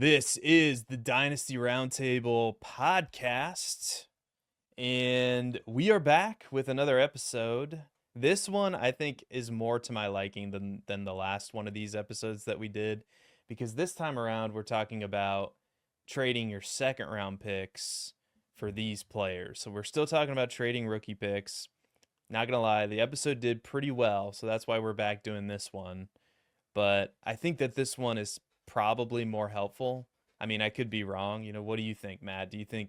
This is the Dynasty Roundtable podcast, and we are back with another episode. This one I think is more to my liking than the last one of these episodes that we did, because this time around we're talking about trading your second round picks for these players. So we're still talking about trading rookie picks. Not gonna lie, the episode did pretty well, so that's why we're back doing this one. But I think that this one is probably more helpful. I mean, I could be wrong. What do you think, Matt? Do you think,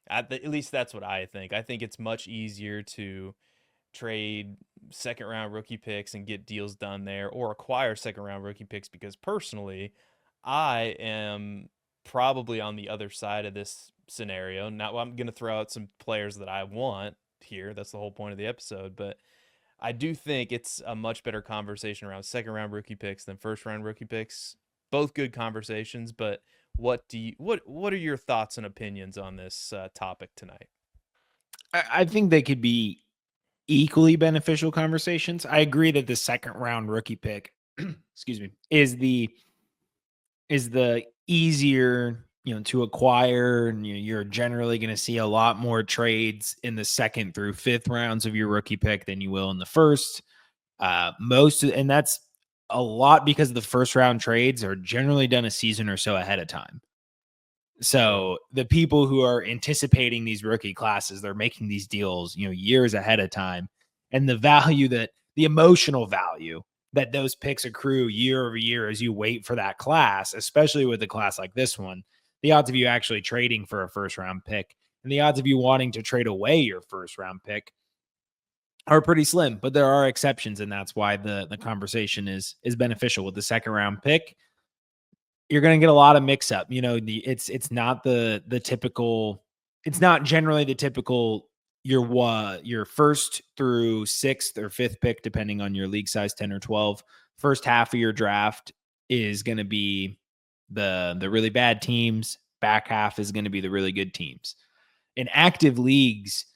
at least that's what I think. I think it's much easier to trade second round rookie picks and get deals done there, or acquire second round rookie picks, because personally, I am probably on the other side of this scenario. Now, I'm going to throw out some players that I want here. That's the whole point of the episode. But I do think it's a much better conversation around second round rookie picks than first round rookie picks. Both good conversations, but what are your thoughts and opinions on this topic tonight? I think they could be equally beneficial conversations. I agree that the second round rookie pick, excuse me, is the easier to acquire, and you're generally going to see a lot more trades in the second through fifth rounds of your rookie pick than you will in the first. And that's a lot because the first round trades are generally done a season or so ahead of time. True. So the people who are anticipating these rookie classes, they're making these deals, years ahead of time. And the emotional value that those picks accrue year over year as you wait for that class, especially with a class like this one, the odds of you actually trading for a first round pick and the odds of you wanting to trade away your first round pick are pretty slim. But there are exceptions, and that's why the conversation is beneficial. With the second round pick, you're going to get a lot of mix up. It's not the typical. It's not generally the typical your first through sixth or fifth pick, depending on your league size, 10 or 12. First half of your draft is going to be the really bad teams. Back half is going to be the really good teams. In active leagues,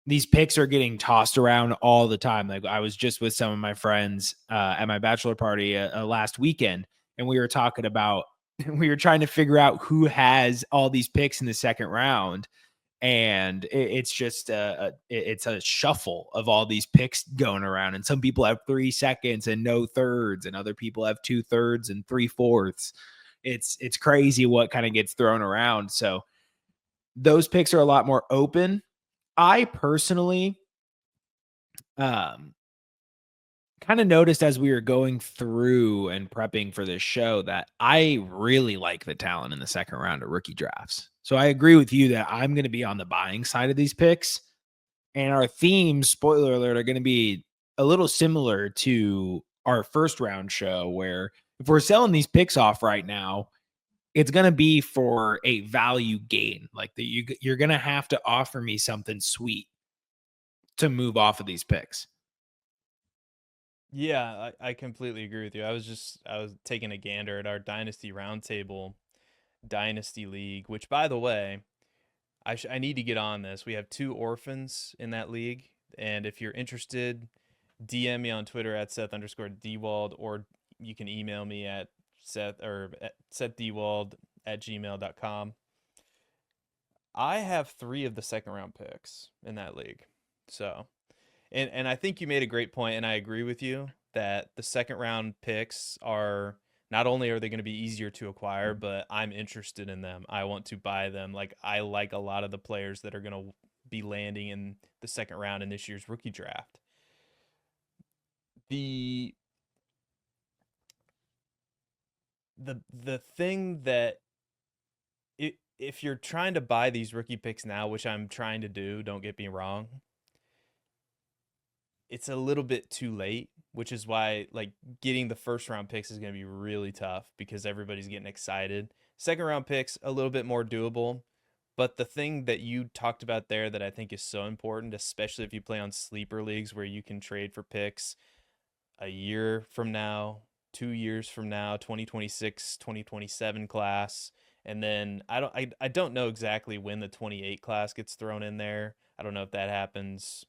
these picks are getting tossed around all the time. Like, I was just with some of my friends at my bachelor party last weekend, and we were talking about we were trying to figure out who has all these picks in the second round, and it's just it's a shuffle of all these picks going around. And some people have 3 seconds and no thirds, and other people have 2/3 and 3/4. It's crazy what kind of gets thrown around. So those picks are a lot more open. I personally um kind of noticed as we were going through and prepping for this show that I really like the talent in the second round of rookie drafts. So I agree with you that I'm going to be on the buying side of these picks. And our themes, spoiler alert, are going to be a little similar to our first round show, where if we're selling these picks off right now, it's going to be for a value gain. Like, you're going to have to offer me something sweet to move off of these picks. Yeah, I completely agree with you. I was taking a gander at our Dynasty Roundtable Dynasty League, which, by the way, I need to get on this. We have 2 orphans in that league, and if you're interested, DM me on Twitter at Seth_Dewald, or you can email me at SethDewald at gmail.com. I have 3 of the second round picks in that league. So, and I think you made a great point, and I agree with you that the second round picks are, not only are they going to be easier to acquire, but I'm interested in them. I want to buy them. Like, I like a lot of the players that are going to be landing in the second round in this year's rookie draft. The the thing that, if you're trying to buy these rookie picks now, which I'm trying to do, don't get me wrong, it's a little bit too late, which is why, like, getting the first round picks is going to be really tough because everybody's getting excited. Second round picks a little bit more doable, but the thing that you talked about there that I think is so important, especially if you play on sleeper leagues where you can trade for picks a year from now, 2 years from now, 2026, 2027 class. And then I don't know exactly when the 28 class gets thrown in there. I don't know if that happens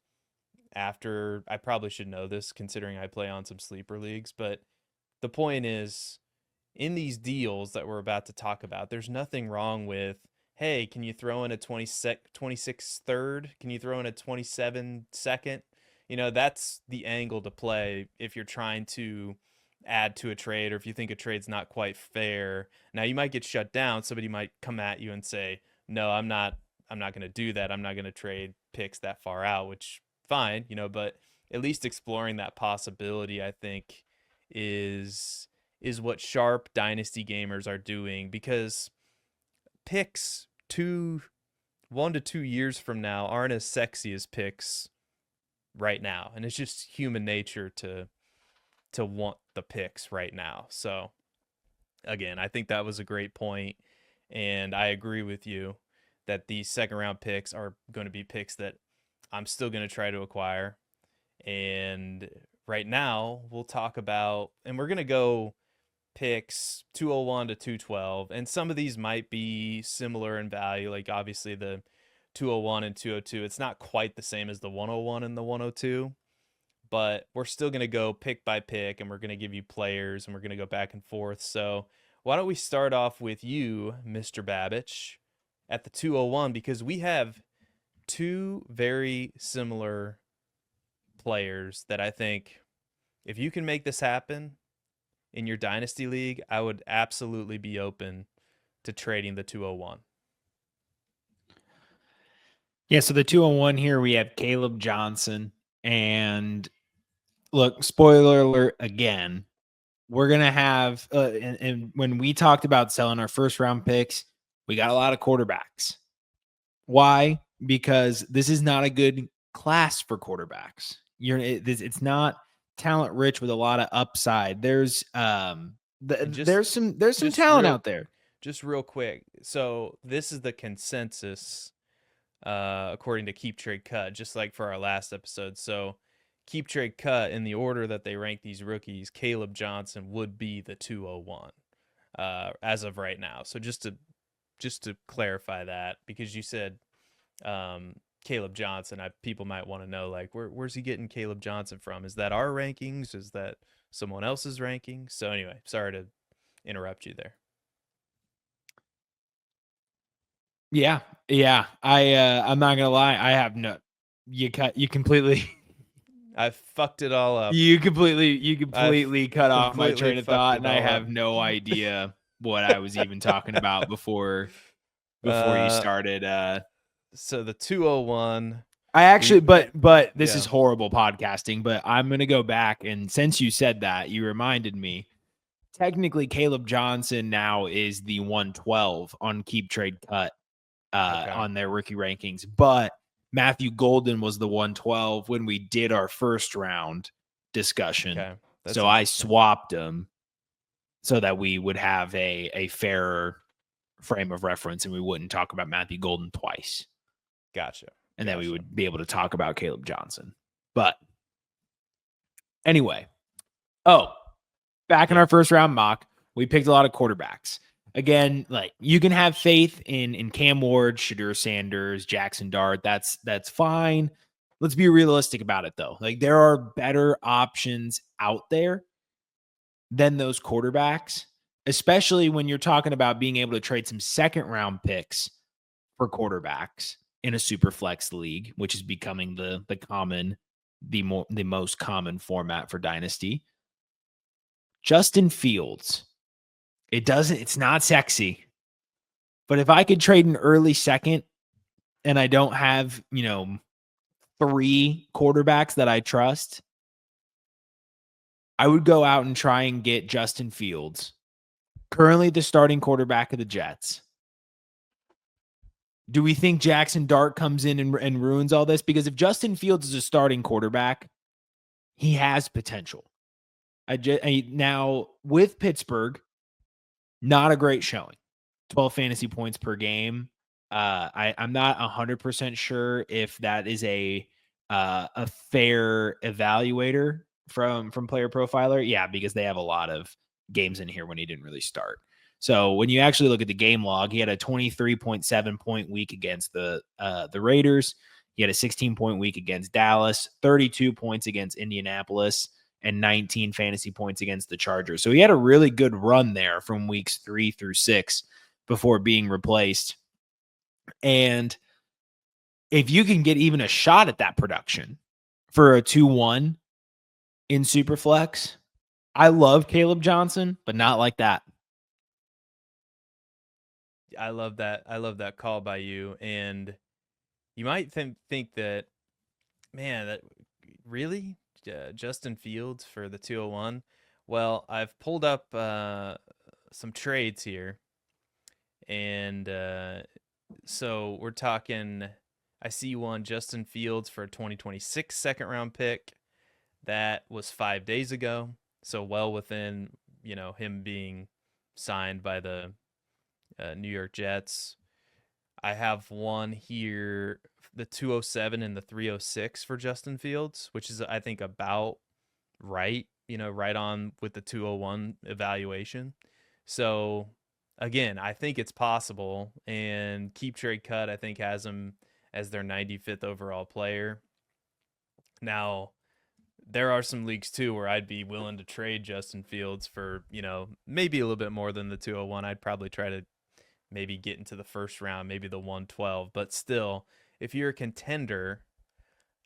after. I probably should know this considering I play on some sleeper leagues, but the point is, in these deals that we're about to talk about, there's nothing wrong with, hey, can you throw in a 26 third? Can you throw in a 27 second? That's the angle to play if you're trying to add to a trade or if you think a trade's not quite fair. Now you might get shut down. Somebody might come at you and say, "No, I'm not going to do that. I'm not going to trade picks that far out," which fine, but at least exploring that possibility, I think, is what sharp dynasty gamers are doing, because picks 1 to 2 years from now aren't as sexy as picks right now, and it's just human nature to want the picks right now. So again, I think that was a great point, and I agree with you that these second round picks are going to be picks that I'm still going to try to acquire. And right now, we'll talk about, and we're going to go picks 201 to 212, and some of these might be similar in value, like obviously the 201 and 202. It's not quite the same as the 101 and the 102, but we're still going to go pick by pick, and we're going to give you players, and we're going to go back and forth. So why don't we start off with you, Mr. Babbage, at the 201, because we have two very similar players that I think, if you can make this happen in your dynasty league, I would absolutely be open to trading the 201. Yeah, so the 201 here, we have Caleb Johnson. And look, spoiler alert again, we're going to have, and when we talked about selling our first round picks, we got a lot of quarterbacks. Why? Because this is not a good class for quarterbacks. It's not talent rich with a lot of upside. There's there's some talent out there. Just real quick. So this is the consensus according to Keep Trade Cut, just like for our last episode. So Keep Trade Cut, in the order that they rank these rookies, Caleb Johnson would be the 201 as of right now. So just to clarify that, because you said Caleb Johnson, people might want to know, like, where's he getting Caleb Johnson from? Is that our rankings? Is that someone else's rankings? So anyway, sorry to interrupt you there. Yeah. I'm not gonna lie. I have you completely I fucked it all up. You completely cut off my train of thought, and I have no idea what I was even talking about before you started. So the 201. I actually, but this is horrible podcasting, but I'm going to go back, and since you said that, you reminded me, technically Caleb Johnson now is the 112 on Keep Trade Cut on their rookie rankings, but Matthew Golden was the 112 when we did our first round discussion. Okay. So I swapped them so that we would have a fairer frame of reference and we wouldn't talk about Matthew Golden twice. Gotcha. And then we would be able to talk about Caleb Johnson. But anyway, back in our first round mock, we picked a lot of quarterbacks. Again, like, you can have faith in Cam Ward, Shadur Sanders, Jackson Dart. That's fine. Let's be realistic about it, though. Like, there are better options out there than those quarterbacks, especially when you're talking about being able to trade some second round picks for quarterbacks in a super flex league, which is becoming the most common format for Dynasty. Justin Fields. It's not sexy, but if I could trade an early second and I don't have, 3 quarterbacks that I trust, I would go out and try and get Justin Fields, currently the starting quarterback of the Jets. Do we think Jackson Dart comes in and ruins all this? Because if Justin Fields is a starting quarterback, he has potential. Now, with Pittsburgh, not a great showing. 12 fantasy points per game. I'm not 100% sure if that is a fair evaluator from Player Profiler. Yeah, because they have a lot of games in here when he didn't really start. So when you actually look at the game log, he had a 23.7 point week against the Raiders. He had a 16 point week against Dallas, 32 points against Indianapolis, and 19 fantasy points against the Chargers. So he had a really good run there from weeks 3 through 6 before being replaced. And if you can get even a shot at that production for a 2-1 in Superflex, I love Caleb Johnson, but not like that. I love that. I love that call by you. And you might think that, man, that really Justin Fields for the 201. Well, I've pulled up some trades here, and so we're talking. I see one Justin Fields for a 2026 second round pick. That was 5 days ago, so well within him being signed by the New York Jets. I have one here, the 207 and the 306 for Justin Fields, which is I think about right, right on with the 201 evaluation. So again, I think it's possible, and Keep Trade Cut I think has him as their 95th overall player. Now, there are some leagues too where I'd be willing to trade Justin Fields for, maybe a little bit more than the 201. I'd probably try to maybe get into the first round, maybe the 112. But still, if you're a contender,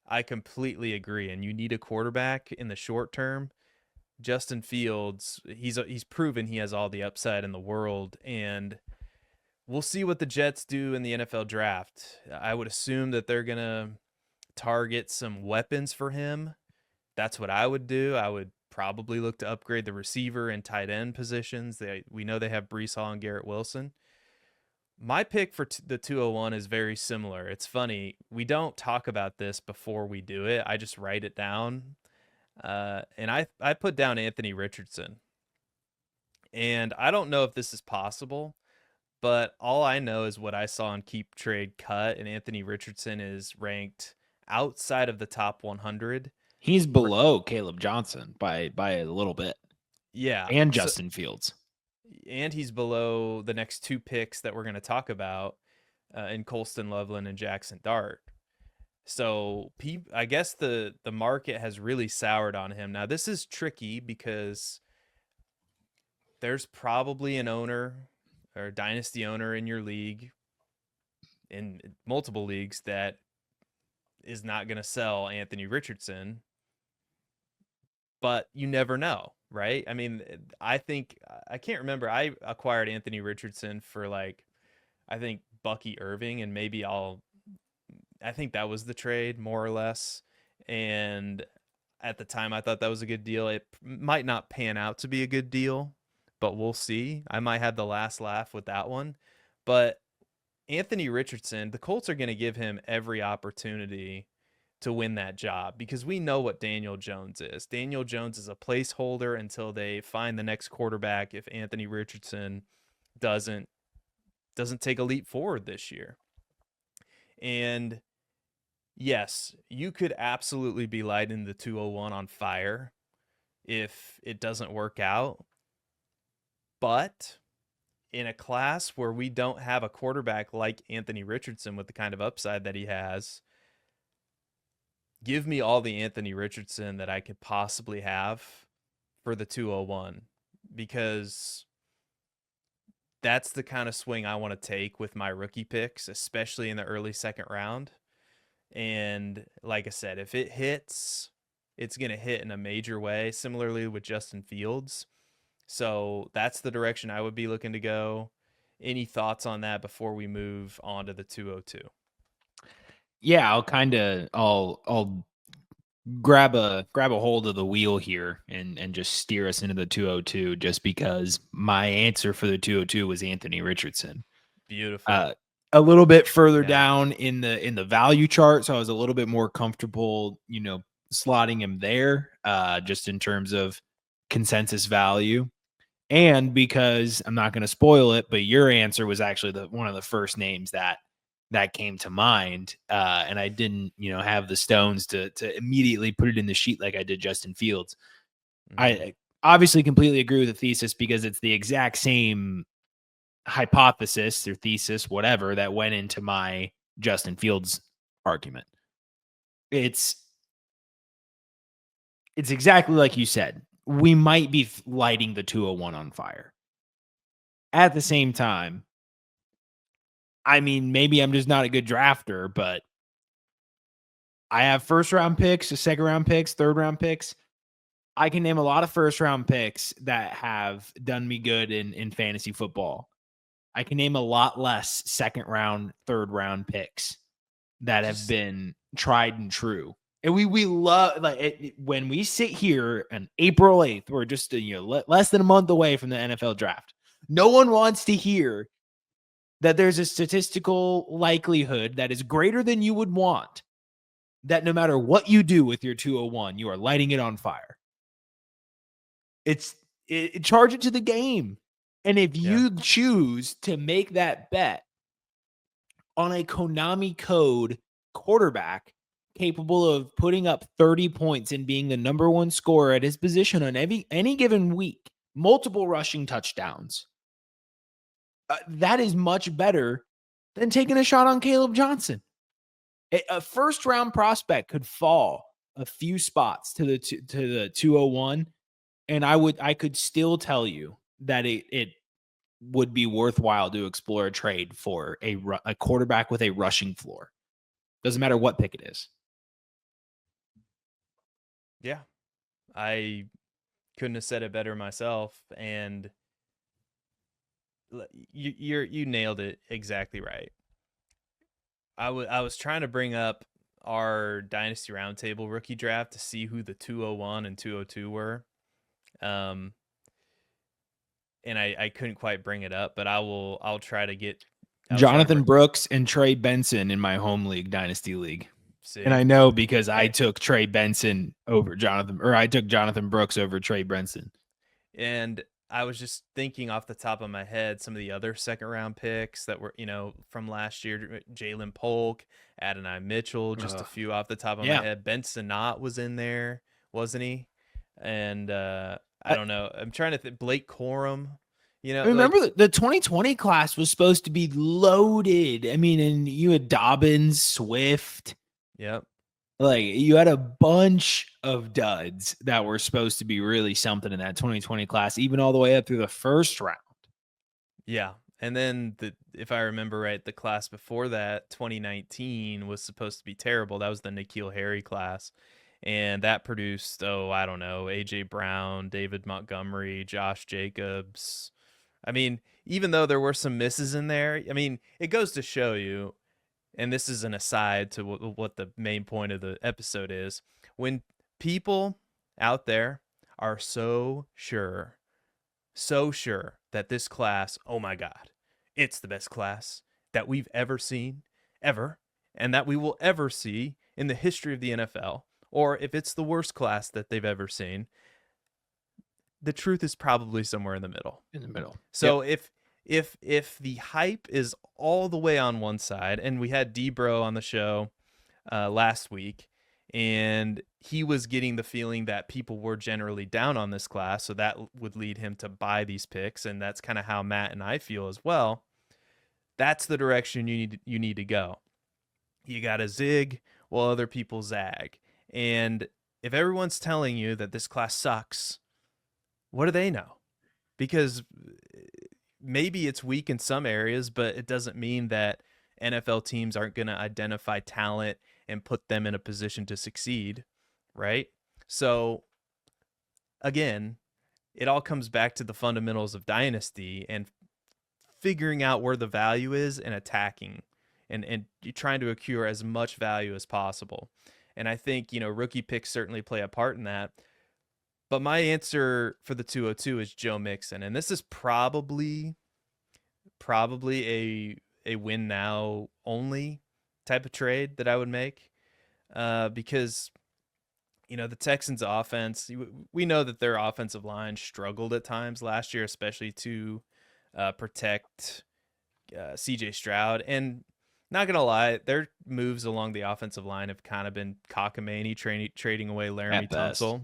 I completely agree. And you need a quarterback in the short term. Justin Fields, he's proven he has all the upside in the world. And we'll see what the Jets do in the NFL draft. I would assume that they're going to target some weapons for him. That's what I would do. I would probably look to upgrade the receiver and tight end positions. We know they have Breece Hall and Garrett Wilson. My pick for the 201 is very similar. It's funny. We don't talk about this before we do it. I just write it down. And I put down Anthony Richardson. And I don't know if this is possible, but all I know is what I saw on Keep Trade Cut, and Anthony Richardson is ranked outside of the top 100. He's below Caleb Johnson by a little bit. Yeah. And Justin Fields. And he's below the next two picks that we're going to talk about in Colston Loveland and Jackson Dart. So I guess the market has really soured on him. Now, this is tricky because there's probably an owner or a dynasty owner in your league, in multiple leagues, that is not going to sell Anthony Richardson. But you never know, right? I mean, I think I can't remember. I acquired Anthony Richardson for I think Bucky Irving, and I think that was the trade more or less. And at the time, I thought that was a good deal. It might not pan out to be a good deal, but we'll see. I might have the last laugh with that one. But Anthony Richardson, the Colts are going to give him every opportunity to win that job because we know what Daniel Jones is. Daniel Jones is a placeholder until they find the next quarterback if Anthony Richardson doesn't take a leap forward this year. And yes, you could absolutely be lighting the 201 on fire if it doesn't work out. But in a class where we don't have a quarterback like Anthony Richardson with the kind of upside that he has, give me all the Anthony Richardson that I could possibly have for the 201, because that's the kind of swing I want to take with my rookie picks, especially in the early second round. And like I said, if it hits, it's going to hit in a major way, similarly with Justin Fields. So that's the direction I would be looking to go. Any thoughts on that before we move on to the 202? Yeah, I'll grab a hold of the wheel here and just steer us into the 202, just because my answer for the 202 was Anthony Richardson. Beautiful. A little bit further down in the value chart, so I was a little bit more comfortable, slotting him there, just in terms of consensus value. And because I'm not going to spoil it, but your answer was actually one of the first names that came to mind. And I didn't, have the stones to immediately put it in the sheet like I did Justin Fields. Mm-hmm. I obviously completely agree with the thesis because it's the exact same hypothesis or thesis, whatever, that went into my Justin Fields argument. It's it's exactly like you said. We might be lighting the 201 on fire. At the same time, I mean, maybe I'm just not a good drafter, but I have first round picks, second round picks, third round picks. I can name a lot of first round picks that have done me good in fantasy football. I can name a lot less second round, third round picks that have Just been tried and true. And we love like when we sit here on April 8th, we're just less than a month away from the NFL draft. No one wants to hear that there's a statistical likelihood that is greater than you would want that no matter what you do with your 201, you are lighting it on fire. Charge it to the game. And if yeah. you choose to make that bet on a Konami code quarterback capable of putting up 30 points and being the number one scorer at his position on any given week, multiple rushing touchdowns, that is much better than taking a shot on Caleb Johnson. A first round prospect could fall a few spots to the 201, and I could still tell you that it would be worthwhile to explore a trade for a quarterback with a rushing floor. Doesn't matter what pick it is. Yeah. I couldn't have said it better myself. And you nailed it exactly right. I was trying to bring up our Dynasty Roundtable rookie draft to see who the 201 and 202 were. Um, and I couldn't quite bring it up, but I'll try to get. Jonathan Brooks and Trey Benson in my home league, Dynasty League. See. And I know because I took Trey Benson over Jonathan, or I took Jonathan Brooks over Trey Benson. And I was just thinking off the top of my head some of the other second round picks that were, from last year. Jalen Polk, Adonai Mitchell, just a few off the top of my head. Ben Sinnott was in there, wasn't he? And I don't know. I'm trying to think. Blake Corum. Remember the 2020 class was supposed to be loaded. I mean, and you had Dobbins, Swift. Yep. Like you had a bunch of duds that were supposed to be really something in that 2020 class, even all the way up through the first round. Yeah. And then if I remember right, the class before that, 2019, was supposed to be terrible. That was the N'Keal Harry class. And that produced, I don't know, AJ Brown, David Montgomery, Josh Jacobs. I mean, even though there were some misses in there, I mean, it goes to show you, and this is an aside to what the main point of the episode is, when people out there are so sure that this class, oh my God, it's the best class that we've ever seen, ever, and that we will ever see in the history of the NFL, or if it's the worst class that they've ever seen, the truth is probably somewhere in the middle. So if the hype is all the way on one side, and we had D-Bro on the show last week, and he was getting the feeling that people were generally down on this class, so that would lead him to buy these picks, and that's kind of how Matt and I feel as well. That's the direction you need to go. You got to zig while other people zag. And if everyone's telling you that this class sucks, what do they know? Because maybe it's weak in some areas, but it doesn't mean that NFL teams aren't going to identify talent and put them in a position to succeed, right? So again, it all comes back to the fundamentals of Dynasty and figuring out where the value is and attacking and trying to accrue as much value as possible. And I think, rookie picks certainly play a part in that. But my answer for the 202 is Joe Mixon. And this is probably a win now only type of trade that I would make. Because, the Texans offense, we know that their offensive line struggled at times last year, especially to protect CJ Stroud. And not going to lie, their moves along the offensive line have kind of been cockamamie, trading away Laramie Tunsil.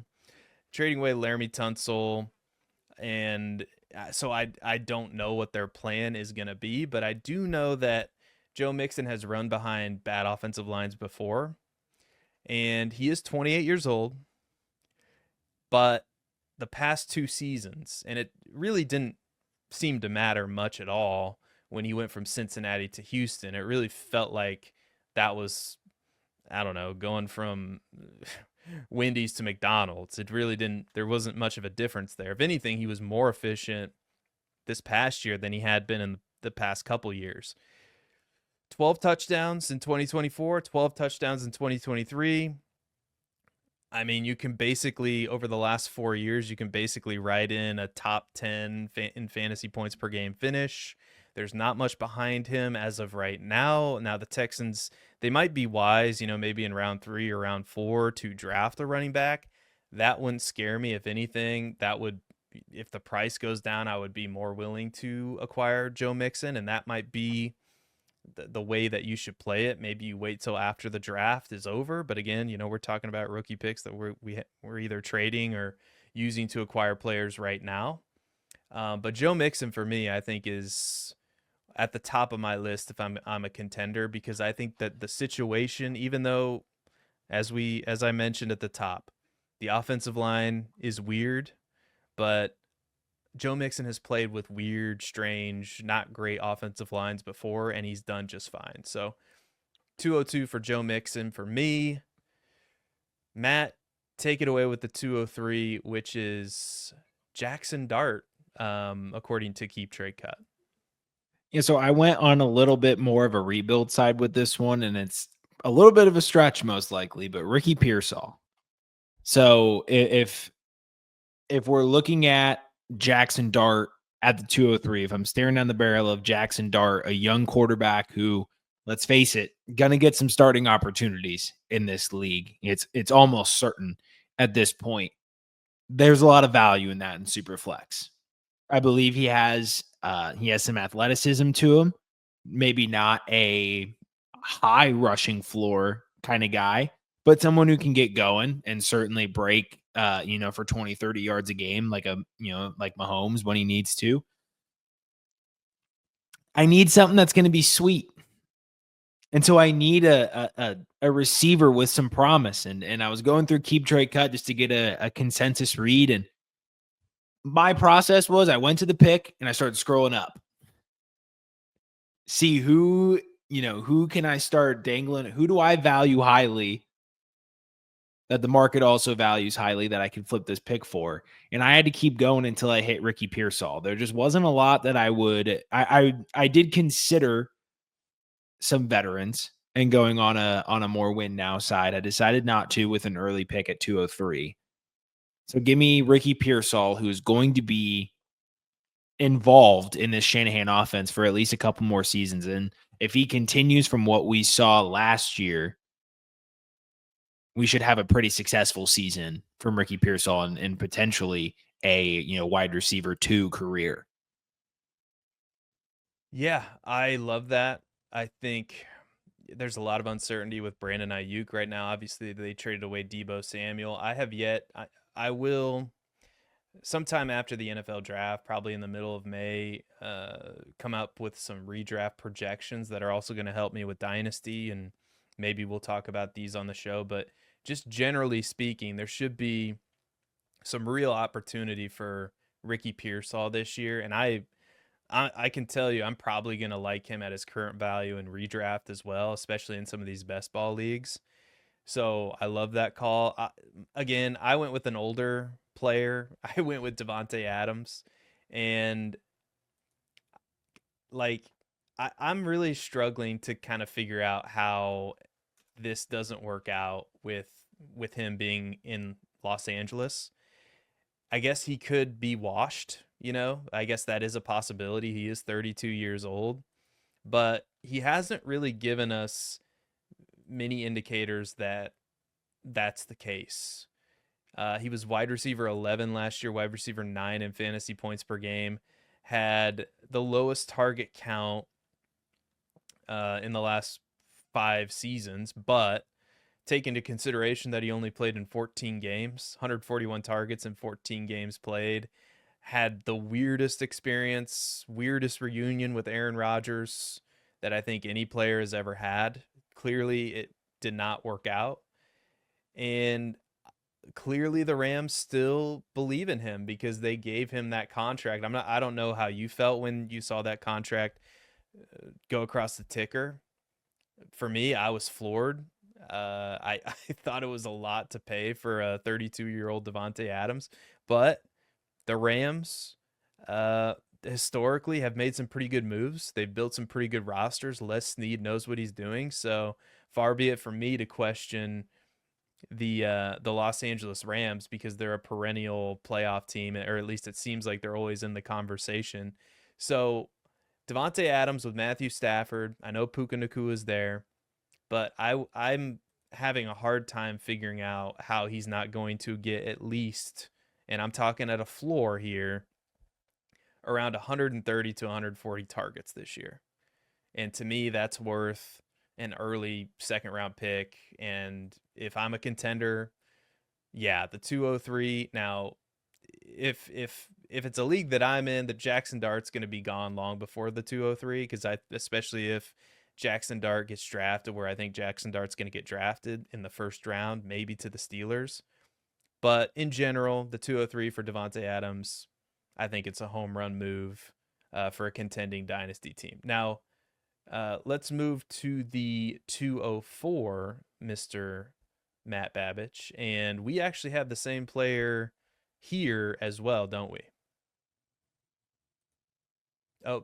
And so I don't know what their plan is going to be, but I do know that Joe Mixon has run behind bad offensive lines before, and he is 28 years old, But the past 2 seasons, and it really didn't seem to matter much at all when he went from Cincinnati to Houston. It really felt like that was, I don't know, going from Wendy's to McDonald's. It really didn't, there wasn't much of a difference there. If anything, he was more efficient this past year than he had been in the past couple years. 12 touchdowns in 2024, 12 touchdowns in 2023. I mean, you can basically, over the last 4 years, you can basically write in a top 10 in fantasy points per game finish. There's not much behind him as of right now. Now, the Texans, they might be wise, maybe in round 3 or round 4 to draft a running back. That wouldn't scare me. If anything, that would, if the price goes down, I would be more willing to acquire Joe Mixon. And that might be the way that you should play it. Maybe you wait till after the draft is over. But again, we're talking about rookie picks that we're either trading or using to acquire players right now. But Joe Mixon for me, I think is at the top of my list if I'm a contender, because I think that the situation, even though as I mentioned at the top, the offensive line is weird, but Joe Mixon has played with weird, strange, not great offensive lines before, and he's done just fine. So 202 for Joe Mixon for me. Matt, take it away with the 203, which is Jackson Dart, according to Keep Trade Cut. Yeah, so I went on a little bit more of a rebuild side with this one, and it's a little bit of a stretch most likely, but Ricky Pearsall. So if we're looking at Jackson Dart at the 203, if I'm staring down the barrel of Jackson Dart, a young quarterback who, let's face it, gonna get some starting opportunities in this league. It's almost certain at this point. There's a lot of value in that in Superflex. I believe he has some athleticism to him. Maybe not a high rushing floor kind of guy, but someone who can get going and certainly break for 20, 30 yards a game, like like Mahomes when he needs to. I need something that's going to be sweet. And so I need a receiver with some promise. And I was going through Keep Trade Cut just to get a consensus read. And my process was I went to the pick and I started scrolling up. See who can I start dangling? Who do I value highly that the market also values highly that I can flip this pick for? And I had to keep going until I hit Ricky Pearsall. There just wasn't a lot that I did consider some veterans and going on a more win now side. I decided not to with an early pick at 203. So give me Ricky Pearsall, who's going to be involved in this Shanahan offense for at least a couple more seasons. And if he continues from what we saw last year, we should have a pretty successful season from Ricky Pearsall and potentially a wide receiver 2 career. Yeah, I love that. I think there's a lot of uncertainty with Brandon Ayuk right now. Obviously, they traded away Deebo Samuel. I will sometime after the NFL draft, probably in the middle of May, come up with some redraft projections that are also going to help me with Dynasty, and maybe we'll talk about these on the show. But just generally speaking, there should be some real opportunity for Ricky Pearsall this year, and I can tell you I'm probably going to like him at his current value in redraft as well, especially in some of these best ball leagues. So I love that call. Again, I went with an older player. I went with Devontae Adams, and like I'm really struggling to kind of figure out how this doesn't work out with him being in Los Angeles. I guess he could be washed, I guess that is a possibility. He is 32 years old, but he hasn't really given us many indicators that that's the case. He was wide receiver 11 last year, wide receiver 9 in fantasy points per game, had the lowest target count in the last 5 seasons, but take into consideration that he only played in 14 games, 141 targets in 14 games played, had the weirdest experience, weirdest reunion with Aaron Rodgers that I think any player has ever had. Clearly, it did not work out. And clearly the Rams still believe in him because they gave him that contract. I don't know how you felt when you saw that contract go across the ticker. For me, I was floored. I thought it was a lot to pay for a 32-year-old Devontae Adams, but the Rams historically have made some pretty good moves. They've built some pretty good rosters. Les Snead knows what he's doing. So far be it from me to question the Los Angeles Rams because they're a perennial playoff team, or at least it seems like they're always in the conversation. So Devontae Adams with Matthew Stafford, I know Puka Nacua is there, but I'm having a hard time figuring out how he's not going to get at least, and I'm talking at a floor here, around 130 to 140 targets this year. And to me, that's worth an early second round pick. And if I'm a contender, yeah, the 203. Now, if it's a league that I'm in, the Jackson Dart's going to be gone long before the 203 because especially if Jackson Dart gets drafted where I think Jackson Dart's going to get drafted in the first round, maybe to the Steelers. But in general, the 203 for Devontae Adams, I think it's a home run move for a contending dynasty team. Now, let's move to the 204, Mr. Matt Babich. And we actually have the same player here as well, don't we? Oh,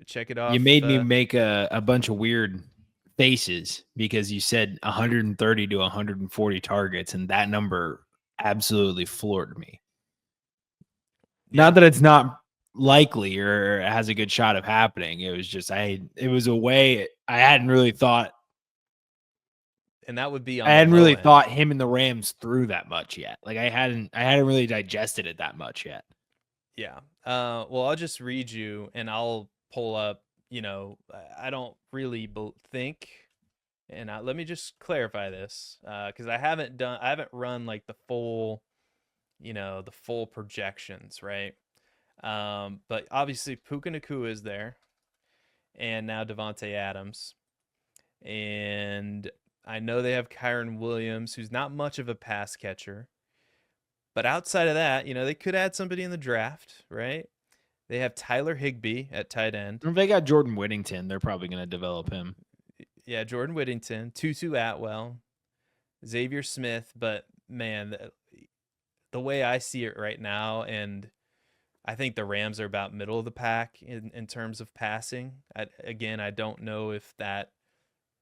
check it off. You made me make a bunch of weird faces because you said 130 to 140 targets, and that number absolutely floored me. Yeah. Not that it's not likely or has a good shot of happening. It was just it was a way I hadn't really thought. And that would be on I hadn't the low really end. thought him and the Rams through that much yet. Like I hadn't really digested it that much yet. Yeah. Well, I'll just read you and I'll pull up, I don't really think, and let me just clarify this, because I haven't run like the full, the full projections, right? But obviously Puka Nacua is there, and now Devontae Adams, and I know they have Kyron Williams, who's not much of a pass catcher. But outside of that, they could add somebody in the draft, right? They have Tyler Higbee at tight end. If they got Jordan Whittington, they're probably going to develop him. Yeah, Jordan Whittington, Tutu Atwell, Xavier Smith. But man, the way I see it right now, and I think the Rams are about middle of the pack in terms of passing. I don't know if that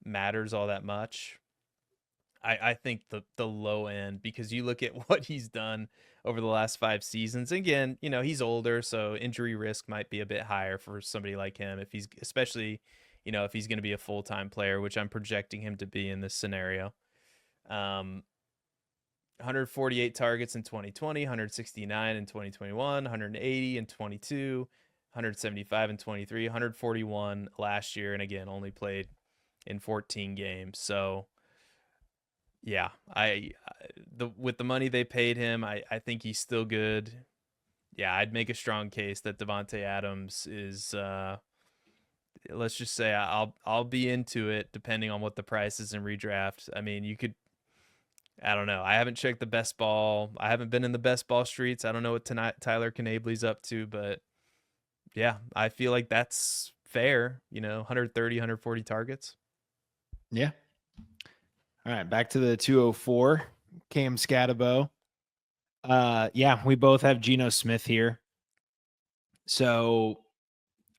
matters all that much. I think the low end, because you look at what he's done over the last 5 seasons. Again, he's older, so injury risk might be a bit higher for somebody like him if he's especially, if he's going to be a full-time player, which I'm projecting him to be in this scenario. 148 targets in 2020, 169 in 2021, 180 in 22, 175 in 23, 141 last year, and again, only played in 14 games. So yeah, with the money they paid him, I think he's still good. Yeah, I'd make a strong case that Devontae Adams is. Let's just say I'll be into it depending on what the price is in redraft. I mean, you could. I don't know. I haven't checked the best ball. I haven't been in the best ball streets. I don't know what Tyler Knabley's up to, but yeah, I feel like that's fair. 130, 140 targets. Yeah. All right, back to the 204, Cam Scatabo. Yeah, we both have Geno Smith here. So,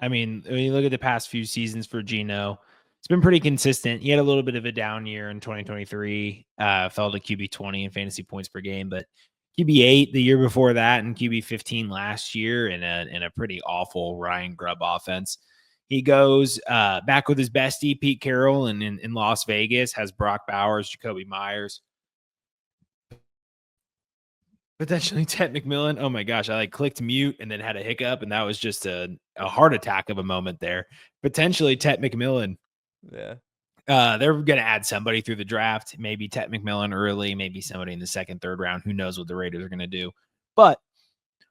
I mean, when you look at the past few seasons for Geno, it's been pretty consistent. He had a little bit of a down year in 2023, fell to QB 20 in fantasy points per game, but QB 8 the year before that and QB 15 last year in a pretty awful Ryan Grubb offense. He goes back with his bestie, Pete Carroll, and in Las Vegas, has Brock Bowers, Jacoby Myers, potentially Ted McMillan. Oh my gosh, I clicked mute and then had a hiccup, and that was just a heart attack of a moment there. Potentially Ted McMillan. Yeah. They're going to add somebody through the draft, maybe Ted McMillan early, maybe somebody in the second, third round. Who knows what the Raiders are going to do. But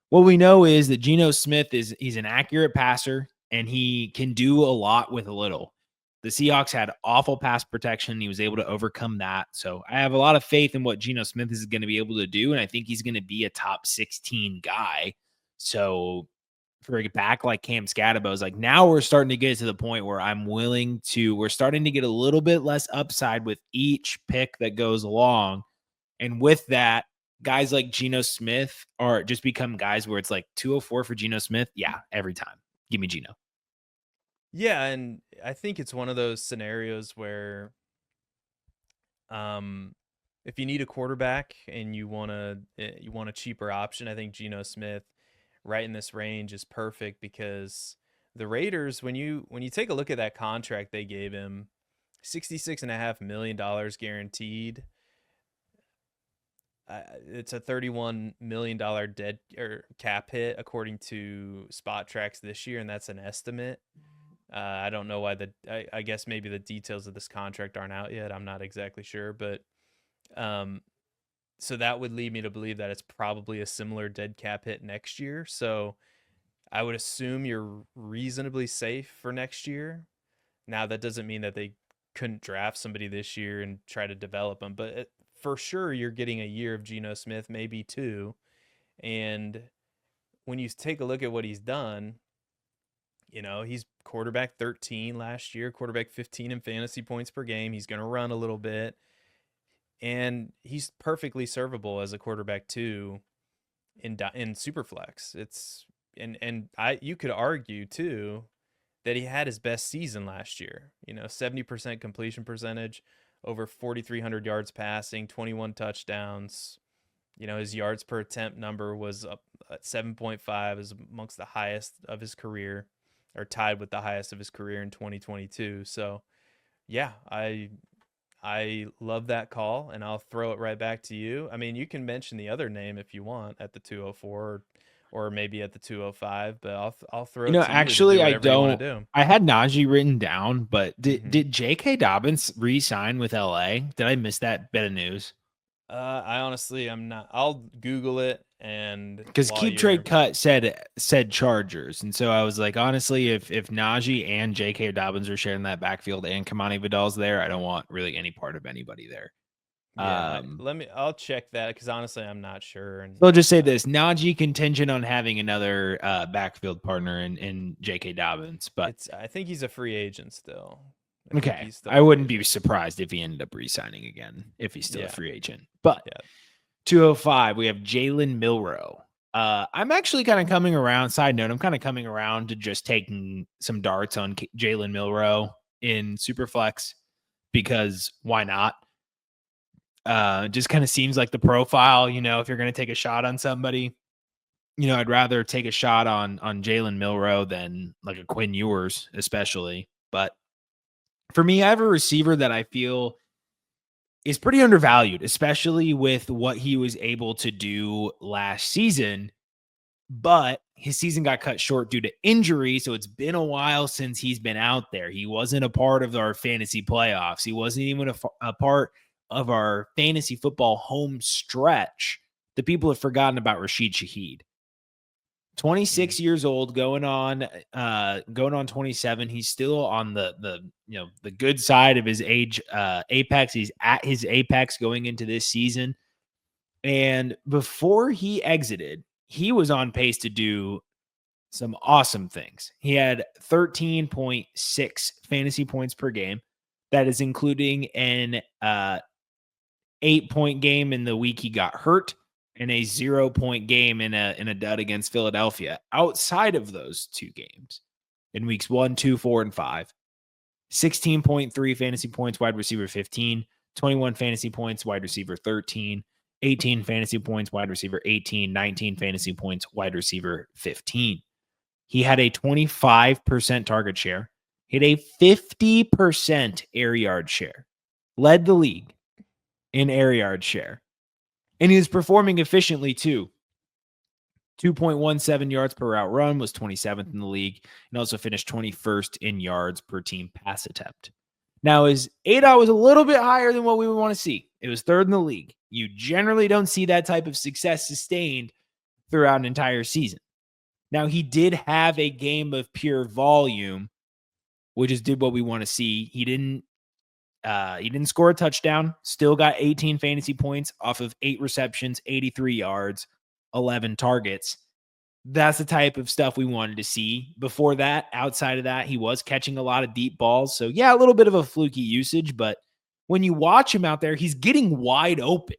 what we know is that Geno Smith he's an accurate passer, and he can do a lot with a little. The Seahawks had awful pass protection. He was able to overcome that. So I have a lot of faith in what Geno Smith is going to be able to do. And I think he's going to be a top 16 guy. So for a back like Cam Scadabo, like now we're starting to get to the point where we're starting to get a little bit less upside with each pick that goes along. And with that, guys like Geno Smith are just become guys where it's like 204 for Geno Smith. Yeah, every time. Give me Geno. Yeah, and I think it's one of those scenarios where if you need a quarterback and you want a cheaper option, I think Geno Smith right in this range is perfect because the Raiders, when you take a look at that contract they gave him, $66.5 million guaranteed. It's a $31 million dead or cap hit according to Spot Tracks this year, and that's an estimate. I don't know why I guess maybe the details of this contract aren't out yet. I'm not exactly sure, but so that would lead me to believe that it's probably a similar dead cap hit next year. So I would assume you're reasonably safe for next year. Now that doesn't mean that they couldn't draft somebody this year and try to develop them, but for sure you're getting a year of Geno Smith, maybe two. And when you take a look at what he's done, he's quarterback 13 last year, quarterback 15 in fantasy points per game. He's going to run a little bit. And he's perfectly servable as a quarterback too in Superflex. You could argue too that he had his best season last year. 70% completion percentage, over 4,300 yards passing, 21 touchdowns. His yards per attempt number was up at 7.5, is amongst the highest of his career, or tied with the highest of his career in 2022. So, yeah, I love that call, and I'll throw it right back to you. I mean, you can mention the other name if you want at the 204 or maybe at the 205, but I'll throw it to you to actually, do I whatever you want don't. to do. I had Najee written down, but did J.K. Dobbins re-sign with LA? Did I miss that bit of news? I honestly, I'm not. I'll Google it, and Because while Keep you're Trade Cut said Chargers, and so I was like, honestly, if Najee and J.K. Dobbins are sharing that backfield and Kamani Vidal's there, I don't want really any part of anybody there. Yeah, I'll check that because honestly, I'm not sure. And so I'll just say this: Najee contingent on having another backfield partner in J.K. Dobbins, but I think he's a free agent still. okay, I wouldn't be surprised if he ended up re-signing again if he's still a free agent. But 205, we have Jalen Milroe. I'm actually kind of coming around. Side note, I'm kind of coming around to just taking some darts on Jalen Milroe in Superflex because why not? Just kind of seems like the profile, if you're going to take a shot on somebody, I'd rather take a shot on Jalen Milroe than like a Quinn Ewers, especially. But for me, I have a receiver that I feel is pretty undervalued, especially with what he was able to do last season. But his season got cut short due to injury. So it's been a while since he's been out there. He wasn't a part of our fantasy playoffs. He wasn't even a part of our fantasy football home stretch. The people have forgotten about Rashid Shaheed. 26 years old, going on 27. He's still on the good side of his age apex. He's at his apex going into this season. And before he exited, he was on pace to do some awesome things. He had 13.6 fantasy points per game. That is including an 8-point game in the week he got hurt and a 0-point game in a dud against Philadelphia. Outside of those two games, in weeks 1, 2, 4, and 5, 16.3 fantasy points, wide receiver 15, 21 fantasy points, wide receiver 13, 18 fantasy points, wide receiver 18, 19 fantasy points, wide receiver 15. He had a 25% target share, hit a 50% air yard share, led the league in air yard share. And he was performing efficiently too. 2.17 yards per route run, was 27th in the league, and also finished 21st in yards per team pass attempt. Now, his ADOT was a little bit higher than what we would want to see. It was third in the league. You generally don't see that type of success sustained throughout an entire season. Now, he did have a game of pure volume which is did what we want to see. He didn't score a touchdown, still got 18 fantasy points off of 8 receptions, 83 yards, 11 targets. That's the type of stuff we wanted to see. Before that, outside of that, he was catching a lot of deep balls. So, yeah, a little bit of a fluky usage, but when you watch him out there, he's getting wide open.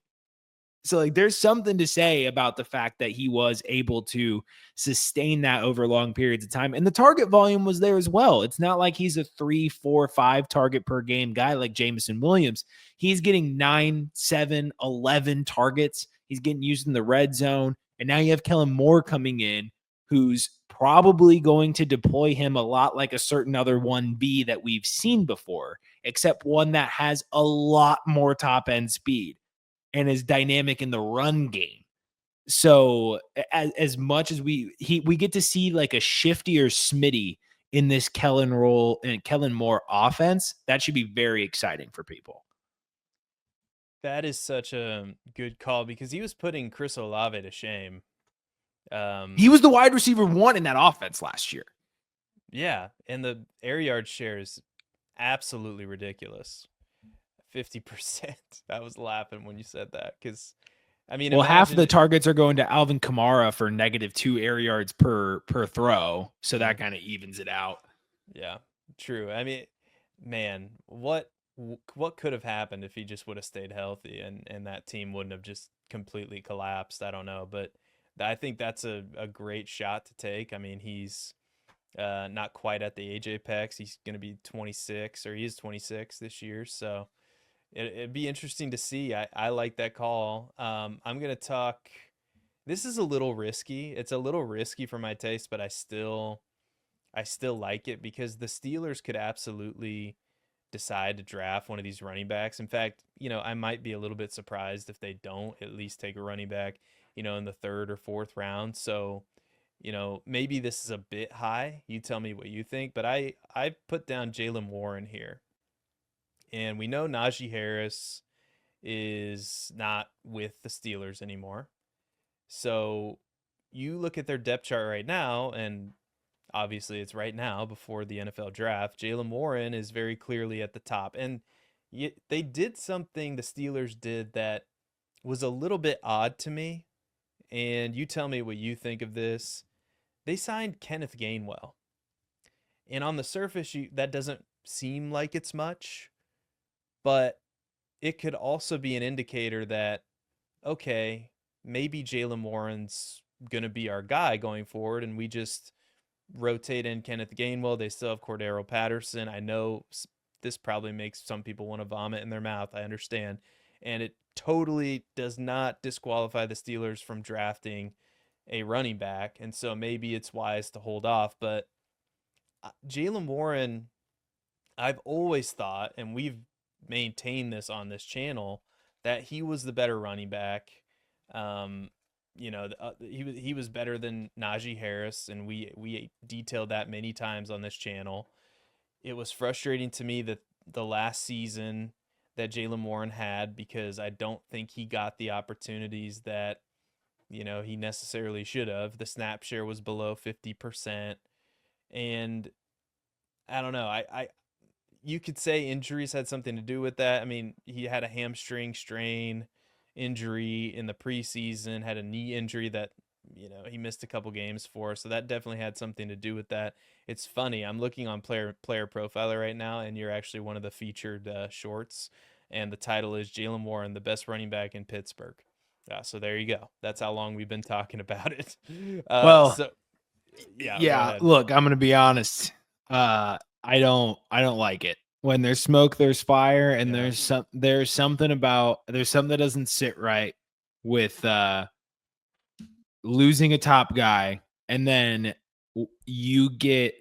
So, like, there's something to say about the fact that he was able to sustain that over long periods of time. And the target volume was there as well. It's not like he's a 3, 4, 5 target per game guy like Jameson Williams. He's getting 9, 7, 11 targets. He's getting used in the red zone. And now you have Kellen Moore coming in, who's probably going to deploy him a lot like a certain other 1B that we've seen before, except one that has a lot more top end speed and is dynamic in the run game. So as much as we get to see like a shiftier Smitty in this Kellen role and Kellen Moore offense, that should be very exciting for people. That is such a good call because he was putting Chris Olave to shame. He was the wide receiver 1 in that offense last year. Yeah, and the air yard share is absolutely ridiculous. 50%. I was laughing when you said that because, I mean, well, half of the targets are going to Alvin Kamara for -2 air yards per throw, so that kind of evens it out. Yeah, true. I mean, man, what could have happened if he just would have stayed healthy and that team wouldn't have just completely collapsed? I don't know, but I think that's a great shot to take. I mean, he's not quite at the age apex. He's going to be 26, or he is 26 this year, so it'd be interesting to see. I like that call. I'm going to talk. This is a little risky. It's a little risky for my taste, but I still like it because the Steelers could absolutely decide to draft one of these running backs. In fact, I might be a little bit surprised if they don't at least take a running back, in the 3rd or 4th round. So, maybe this is a bit high. You tell me what you think, but I put down Jaylen Warren here. And we know Najee Harris is not with the Steelers anymore. So you look at their depth chart right now, and obviously it's right now before the NFL draft. Jaylen Warren is very clearly at the top. And they did something the Steelers did that was a little bit odd to me. And you tell me what you think of this. They signed Kenneth Gainwell. And on the surface, that doesn't seem like it's much. But it could also be an indicator that, okay, maybe Jaylen Warren's going to be our guy going forward, and we just rotate in Kenneth Gainwell. They still have Cordero Patterson. I know this probably makes some people want to vomit in their mouth. I understand. And it totally does not disqualify the Steelers from drafting a running back. And so maybe it's wise to hold off. But Jaylen Warren, I've always thought, and we've maintain this on this channel, that he was the better running back. He was better than Najee Harris, and we detailed that many times on this channel. It was frustrating to me that the last season that Jaylen Warren had, because I don't think he got the opportunities that he necessarily should have. The snap share was below 50%, and I don't know. You could say injuries had something to do with that. I mean, he had a hamstring strain injury in the preseason, had a knee injury that, he missed a couple games for. So that definitely had something to do with that. It's funny. I'm looking on Player Profiler right now, and you're actually one of the featured shorts. And the title is Jaylen Warren, the best running back in Pittsburgh. So there you go. That's how long we've been talking about it. Yeah. Look, I'm going to be honest. I don't like it. When there's smoke, there's fire, and there's something that doesn't sit right with losing a top guy, and then you get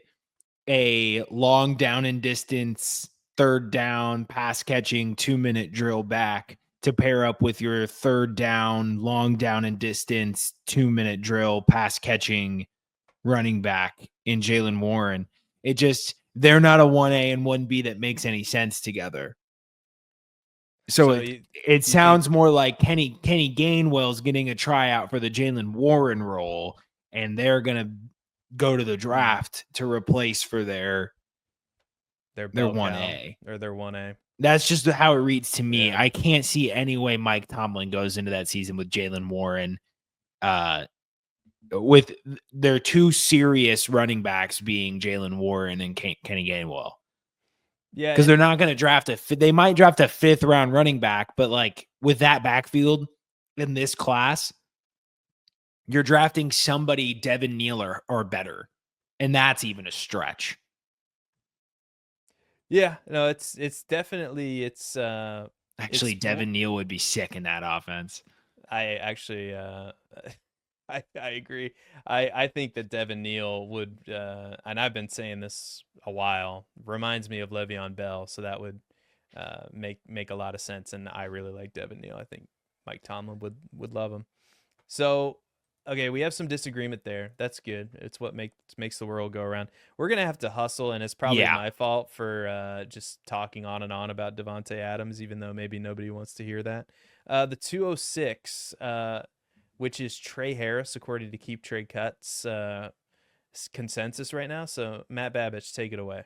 a long down and distance, 3rd down, pass catching, 2-minute drill back to pair up with your 3rd down, long down and distance, 2-minute drill, pass catching running back in Jaylen Warren. They're not a 1A and 1B that makes any sense together. So it sounds more like Kenny Gainwell's getting a tryout for the Jaylen Warren role, and they're going to go to the draft to replace for their Their They're bell cow 1A. or their 1A. That's just how it reads to me. Yeah. I can't see any way Mike Tomlin goes into that season with Jalen Warren, with their two serious running backs being Jalen Warren and Kenny Gainwell. Yeah, Because they're and not going to draft they might draft a 5th round running back, but like with that backfield in this class, you're drafting somebody Devin Neal or better. And that's even a stretch. yeah, no, it's definitely Actually, it's Devin Neal would be sick in that offense. I actually I agree. I think that Devin Neal would and I've been saying this a while, reminds me of Le'Veon Bell, so that would make a lot of sense, and I really like Devin Neal. I think Mike Tomlin would love him. So, okay, we have some disagreement there. That's good. It's what makes the world go around. We're gonna have to hustle, and it's probably Yeah. my fault for just talking on and on about Devonte Adams, even though maybe nobody wants to hear that. The 206, which is Trey Harris, according to Keep Trade Cuts consensus right now. So, Matt Babbage, take it away.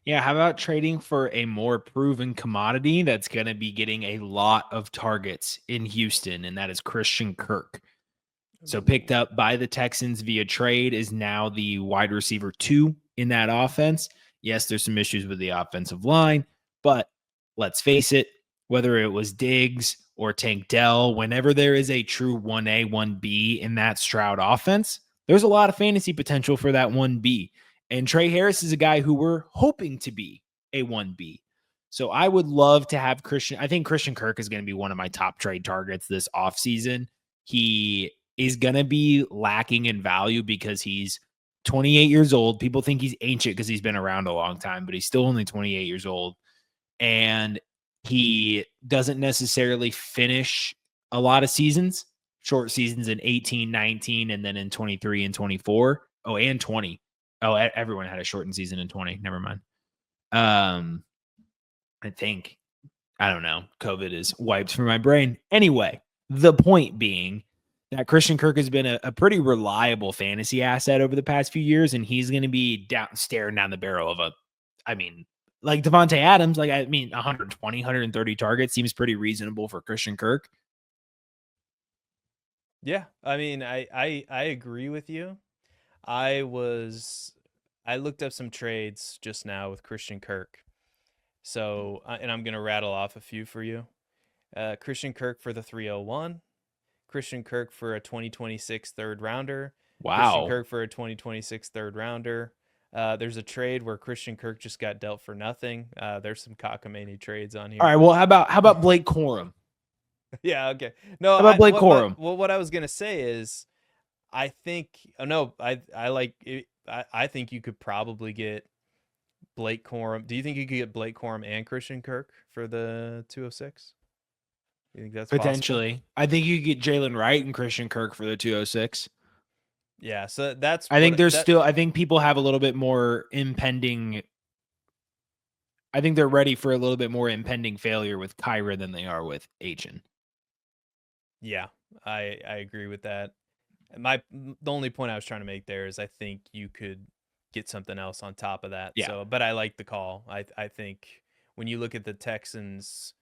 Yeah. How about trading for a more proven commodity that's going to be getting a lot of targets in Houston, and that is Christian Kirk. So picked up by the Texans via trade, is now the wide receiver 2 in that offense. Yes, there's some issues with the offensive line, but let's face it, whether it was Diggs or Tank Dell, whenever there is a true 1A, 1B in that Stroud offense, there's a lot of fantasy potential for that 1B. And Trey Harris is a guy who we're hoping to be a 1B. So I would love to have Christian. I think Christian Kirk is going to be one of my top trade targets this offseason. He is going to be lacking in value because he's 28 years old. People think he's ancient because he's been around a long time, but he's still only 28 years old. And he doesn't necessarily finish a lot of seasons, short seasons in 18, 19, and then in 23 and 24. Oh, and 20. Oh, everyone had a shortened season in 20. Never mind. I think, I don't know. COVID is wiped from my brain. Anyway, the point being that Christian Kirk has been a pretty reliable fantasy asset over the past few years, and he's going to be staring down the barrel of like Devontae Adams. Like, 120, 130 targets seems pretty reasonable for Christian Kirk. Yeah, I mean, I agree with you. I looked up some trades just now with Christian Kirk. So, and I'm gonna rattle off a few for you. Christian Kirk for the 301, Christian Kirk for a 2026 third rounder, Christian Wow. Kirk for a 2026 third rounder. There's a trade where Christian Kirk just got dealt for nothing. There's some cockamamie trades on All here. right. Well, how about Blake Corum? Yeah, okay. No, How about Blake Corum? what I was gonna say is, I think no, I like it, I think you could probably get Blake Corum. Do you think you could get Blake Corum and Christian Kirk for the 206? You think that's possible? Potentially. I think you get Jalen Wright and Christian Kirk for the 206. Yeah, so that's I think what there's that still, I think people have a little bit more impending. I think they're ready for a little bit more impending failure with Kyra than they are with Achin. yeah, I agree with that. The only point I was trying to make there is I think you could get something else on top of that. Yeah. So, but I like the call. I think when you look at the Texans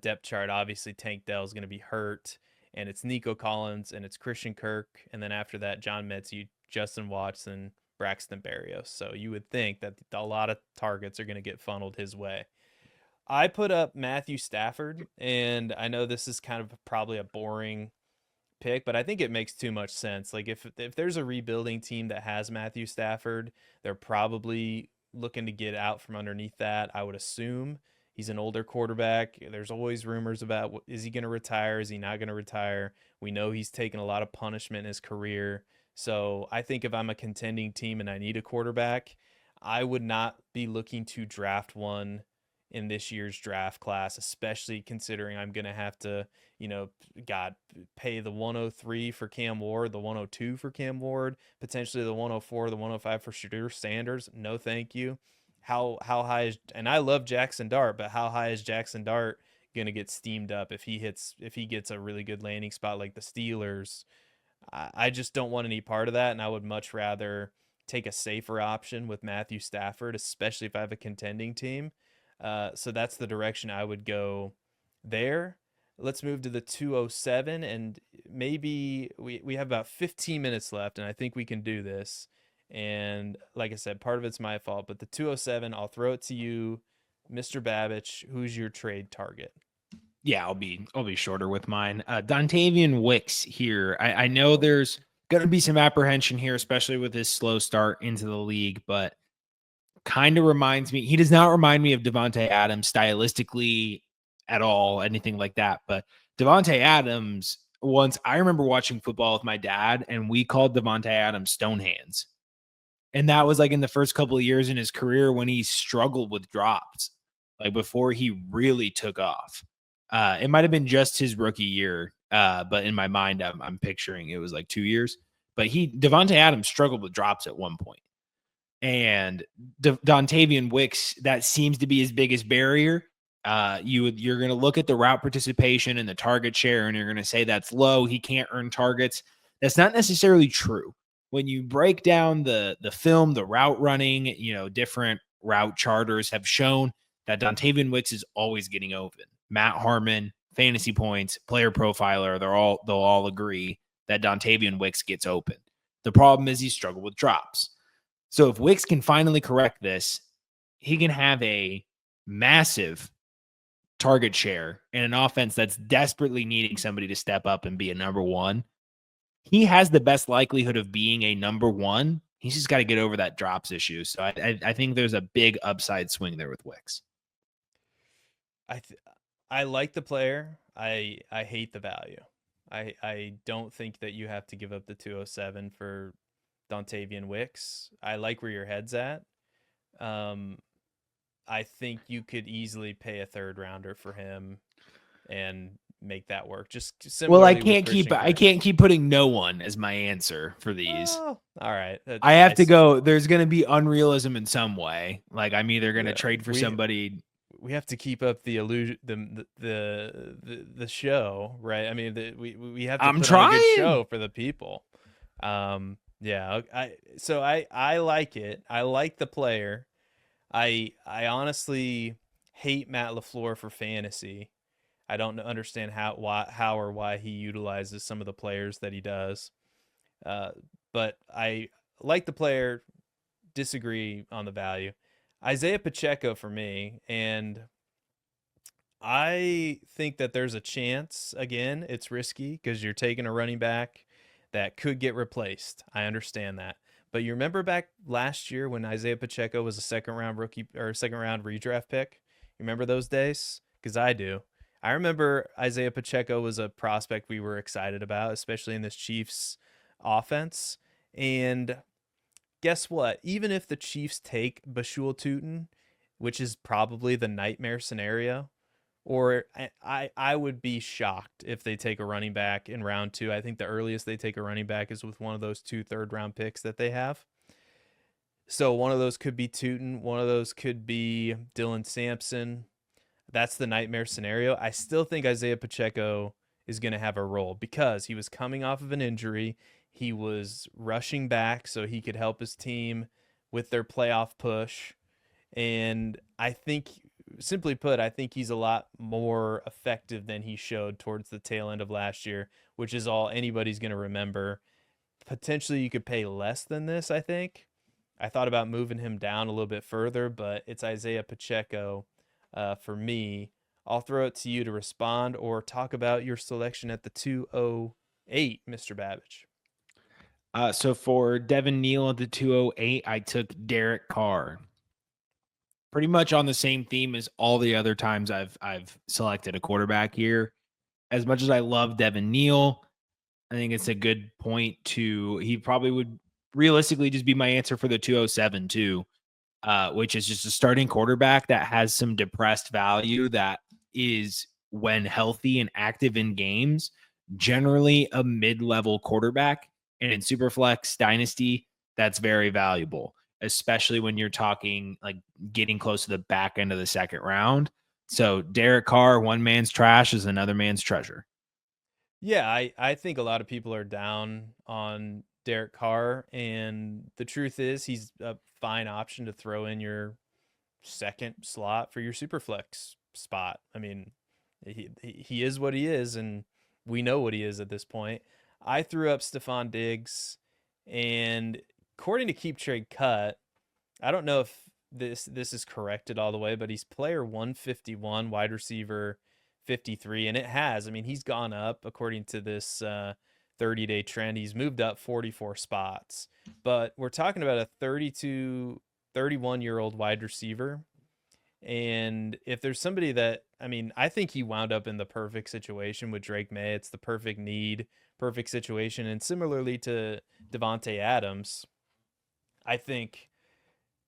depth chart, obviously Tank Dell is going to be hurt, and it's Nico Collins and it's Christian Kirk, and then after that John Metzie, Justin Watson, Braxton Berrios. So you would think that a lot of targets are going to get funneled his way. I put up Matthew Stafford, and I know this is kind of probably a boring pick, but I think it makes too much sense. Like if there's a rebuilding team that has Matthew Stafford, they're probably looking to get out from underneath that. I would assume he's an older quarterback. There's always rumors about is he going to retire? Is he not going to retire? We know he's taken a lot of punishment in his career. So I think if I'm a contending team and I need a quarterback, I would not be looking to draft one in this year's draft class, especially considering I'm going to have to, God, pay the 103 for Cam Ward, the 102 for Cam Ward, potentially the 104, the 105 for Shadur Sanders. No, thank you. How high is, and I love Jackson Dart, but how high is Jackson Dart going to get steamed up if he gets a really good landing spot like the Steelers? I just don't want any part of that, and I would much rather take a safer option with Matthew Stafford, especially if I have a contending team. So that's the direction I would go there. Let's move to the 207, and maybe we have about 15 minutes left, and I think we can do this. And like I said, part of it's my fault, but the 207, I'll throw it to you, Mr. Babbage. Who's your trade target? Yeah, I'll be shorter with mine. Dontavian Wicks here. I know Oh, there's going to be some apprehension here, especially with his slow start into the league, but kind of reminds me. He does not remind me of Devonte Adams stylistically at all, anything like that. But Devonte Adams. Once I remember watching football with my dad, and we called Devonte Adams Stone Hands, and that was like in the first couple of years in his career when he struggled with drops, like before he really took off. It might have been just his rookie year, but in my mind, I'm picturing it was like 2 years. But Devonte Adams struggled with drops at one point, and Dontavian Wicks, that seems to be his biggest barrier. You're going to look at the route participation and the target share, and you're going to say that's low. He can't earn targets. That's not necessarily true. When you break down the film, the route running, different route charters have shown that Dontavian Wicks is always getting open. Matt Harmon, Fantasy Points, Player Profiler, they'll all agree that Dontavian Wicks gets open. The problem is he struggled with drops. So if Wicks can finally correct this, he can have a massive target share in an offense that's desperately needing somebody to step up and be a number one. He has the best likelihood of being a number one. He's just got to get over that drops issue. So I think there's a big upside swing there with Wicks. I like the player. I hate the value. I don't think that you have to give up the 207 for Dontavian Wicks. I like where your head's at. Um, I think you could easily pay a third rounder for him and make that work. Just Well, similarly with Christian I Kirk. can't keep putting no one as my answer for these. Oh, all right. I have to go. There's going to be unrealism in some way. Like I'm either going to Yeah, trade for somebody. we have to keep up the illusion, the show, right? I mean, we have to I'm put on a good trying. show for the people. Yeah. I like it. I like the player. I honestly hate Matt LaFleur for fantasy. I don't understand how or why he utilizes some of the players that he does. Uh, but I like the player. Disagree on the value. Isaiah Pacheco for me, and I think that there's a chance. Again, it's risky because you're taking a running back that could get replaced. I understand that. But you remember back last year when Isaiah Pacheco was a second round rookie or second round redraft pick? You remember those days? Because I do. I remember Isaiah Pacheco was a prospect we were excited about, especially in this Chiefs offense. And guess what? Even if the Chiefs take Bashul Tutin, which is probably the nightmare scenario, or I would be shocked if they take a running back in round two. I think the earliest they take a running back is with one of those 2 third-round picks that they have. So one of those could be Tutin, one of those could be Dylan Sampson. That's the nightmare scenario. I still think Isaiah Pacheco is going to have a role because he was coming off of an injury. He was rushing back so he could help his team with their playoff push. And I think, simply put, I think he's a lot more effective than he showed towards the tail end of last year, which is all anybody's going to remember. Potentially, you could pay less than this, I think. I thought about moving him down a little bit further, but it's Isaiah Pacheco for me. I'll throw it to you to respond or talk about your selection at the 208, Mr. Babbage. So for Devin Neal at the 208, I took Derek Carr. Pretty much on the same theme as all the other times I've selected a quarterback here. As much as I love Devin Neal, I think it's a good point he probably would realistically just be my answer for the 207 too, which is just a starting quarterback that has some depressed value that is, when healthy and active in games, generally a mid-level quarterback. And in Superflex Dynasty, that's very valuable, especially when you're talking like getting close to the back end of the second round. So Derek Carr, one man's trash is another man's treasure. Yeah, I think a lot of people are down on Derek Carr, and the truth is he's a fine option to throw in your second slot for your super flex spot. I mean, he is what he is, and we know what he is at this point. I threw up Stephon Diggs, and according to Keep Trade Cut, I don't know if this is corrected all the way, but he's player 151, wide receiver 53, and it has. I mean, he's gone up according to this 30-day trend. He's moved up 44 spots, but we're talking about a 31-year-old wide receiver. And if there's somebody that, I mean, I think he wound up in the perfect situation with Drake May. It's the perfect need, perfect situation. And similarly to Devontae Adams, I think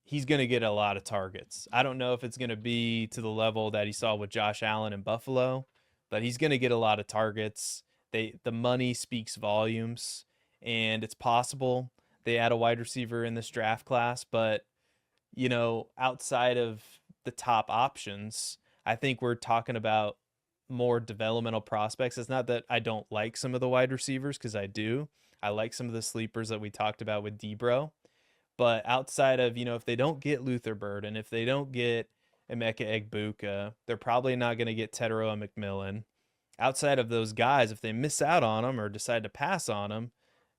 he's going to get a lot of targets. I don't know if it's going to be to the level that he saw with Josh Allen in Buffalo, but he's going to get a lot of targets. The money speaks volumes, and it's possible they add a wide receiver in this draft class, but outside of the top options, I think we're talking about more developmental prospects. It's not that I don't like some of the wide receivers, because I do. I like some of the sleepers that we talked about with Debro. But outside of, if they don't get Luther Bird and if they don't get Emeka Egbuka, they're probably not going to get Tedero McMillan. Outside of those guys, if they miss out on them or decide to pass on them,